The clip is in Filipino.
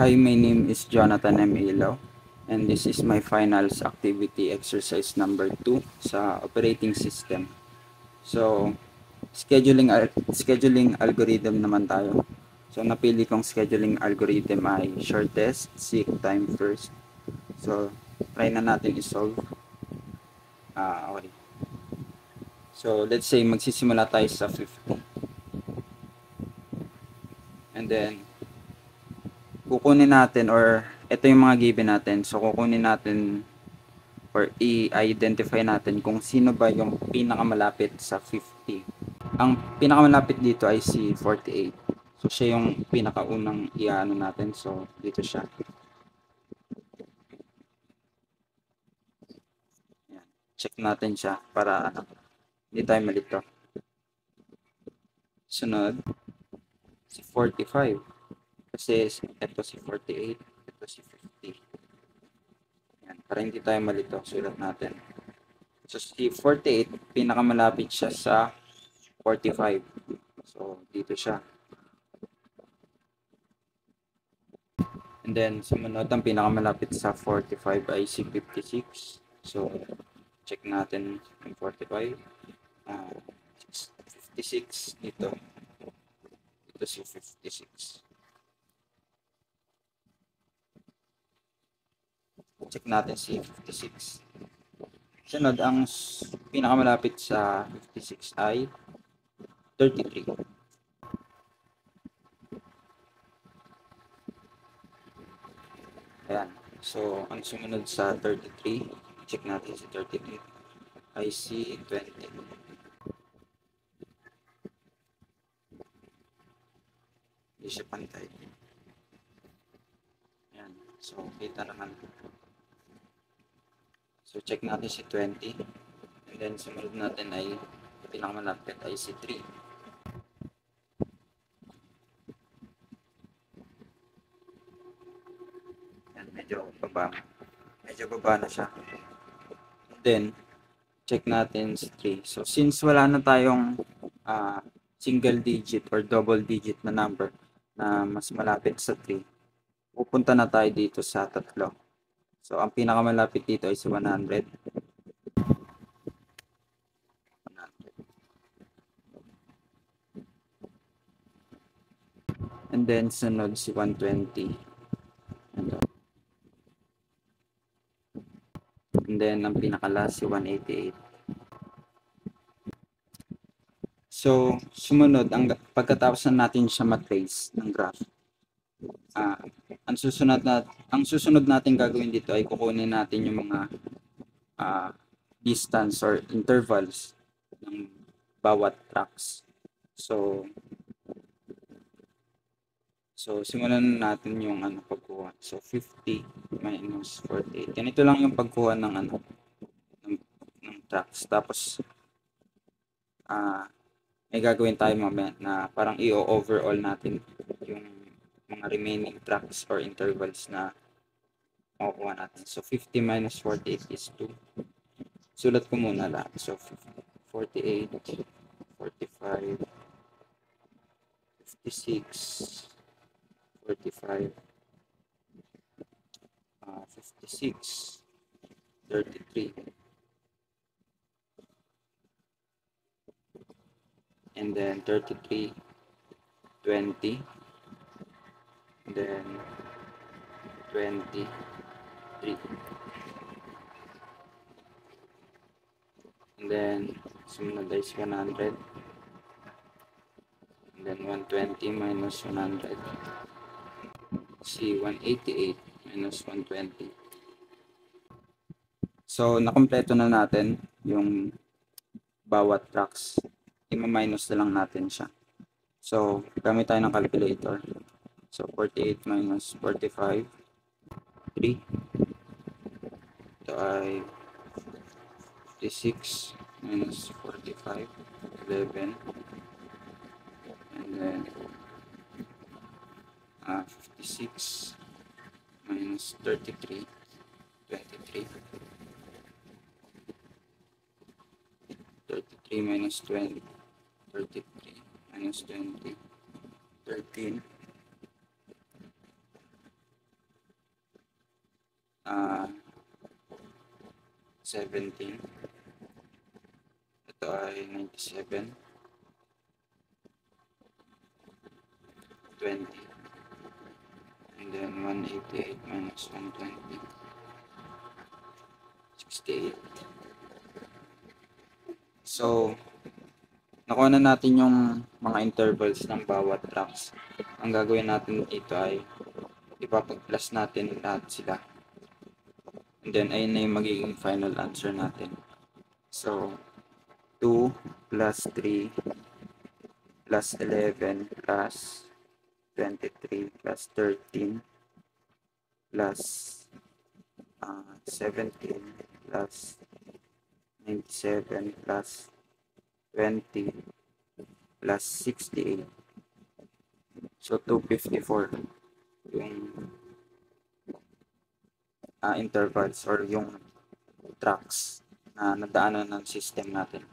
Hi, my name is Jonathan M. Ilaw, and this is my finals activity exercise number 2 sa operating system. So, scheduling algorithm naman tayo. So, napili kong scheduling algorithm ay shortest, seek time first. So, try na natin i-solve. Okay. So, let's say magsisimula tayo sa 50. And then, kukunin natin or ito yung mga given natin. So, kukunin natin or i-identify natin kung sino ba yung pinakamalapit sa 50. Ang pinakamalapit dito ay si 48. So, siya yung pinakaunang i-ano natin. So, dito siya. Yan. Check natin siya para hindi tayo malito. Sunod, si 45. Kasi ito si 48, ito si 50. Yan. Para hindi tayo malito, sulat natin. So, si 48, pinakamalapit siya sa 45. So, dito siya. And then, sumunod, ang pinakamalapit sa 45 ay si 56. So, check natin yung 45. 56 dito. Ito si 56. Check natin si 56. Sunod, ang pinakamalapit sa 56 ay 33. Ayan. So, ang sumunod sa 33, check natin si 33, ay si 20. Hindi siya pantay. Ayan. So, kita naman. So, check natin si 20. And then, sumunod natin ay pinakamalapit ay si 3. Ayan, medyo baba na siya. And then, check natin si 3. So, since wala na tayong single digit or double digit na number na mas malapit sa 3, pupunta na tayo dito sa 3. So, ang pinakamalapit dito ay si 100. And then, sunod si 120. And then, ang pinaka-last si 188. So, sumunod, pagkatapos na natin siya matrace ng graph, ang susunod natin gagawin dito ay kukunin natin yung mga distance or intervals ng bawat tracks. So simulan natin yung pagkuha. So 50 minus 48. Ganito lang yung pagkuha ng ng tracks. Tapos may gagawin tayo mamaya na parang i-overall natin yung mga remaining tracks or intervals na makukuha natin. So 50 minus 48 is 2. Sulat ko muna lahat. So 48, 45, 56, 45, 56, 33, and then 33, 20, and then 23. And then sumunod is 100. And then 120 minus 100. Si 188 minus 120. So, nakompleto na natin yung bawat tracks. I-minus na lang natin siya. So, gamit tayo ng calculator. So, 48 minus 45. 3. Ito ay 56 minus 45. 11. And then 56 minus 33. 23. 33 minus 20. 33 minus 20. 13. 17. Ito ay 97. 20. And then 188 minus 120. 68. So, nakuha na natin yung mga intervals ng bawat tracks. Ang gagawin natin dito ay ipapag-plus natin lahat sila. And then, ayun na yung magiging final answer natin. So, 2 plus 3 plus 11 plus 23 plus 13 plus 17 plus 97 plus 20 plus 68. So, 254 yung intervals or yung tracks na nadaanan ng system natin.